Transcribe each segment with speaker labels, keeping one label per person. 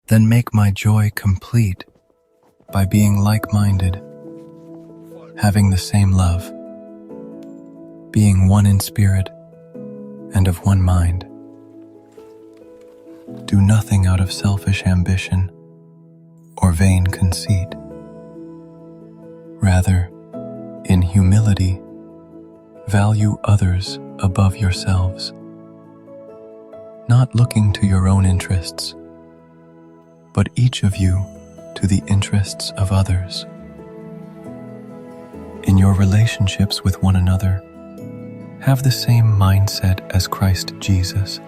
Speaker 1: then make my joy complete by being like-minded, having the same love, being one in spirit and of one mind. Do nothing out of selfish ambition or vain conceit. Rather, in humility, value others above yourselves, not looking to your own interests, but each of you to the interests of others. In your relationships with one another, have the same mindset as Christ Jesus,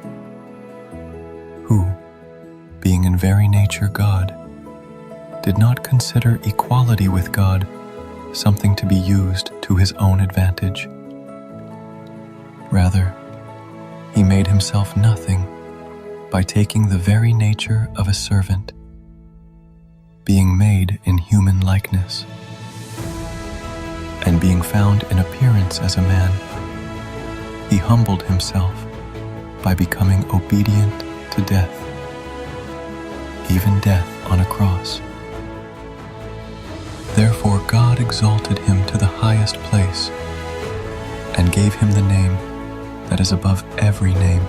Speaker 1: who, being in very nature God, did not consider equality with God something to be used to his own advantage. Rather, he made himself nothing by taking the very nature of a servant, being made in human likeness, and being found in appearance as a man, he humbled himself by becoming obedient to death, even death on a cross. Therefore God exalted him to the highest place and gave him the name that is above every name,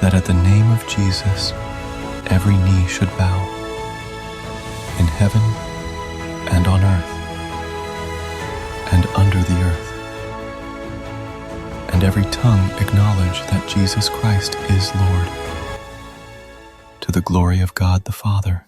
Speaker 1: that at the name of Jesus every knee should bow, in heaven and on earth and under the earth, and every tongue acknowledge that Jesus Christ is Lord, to the glory of God the Father.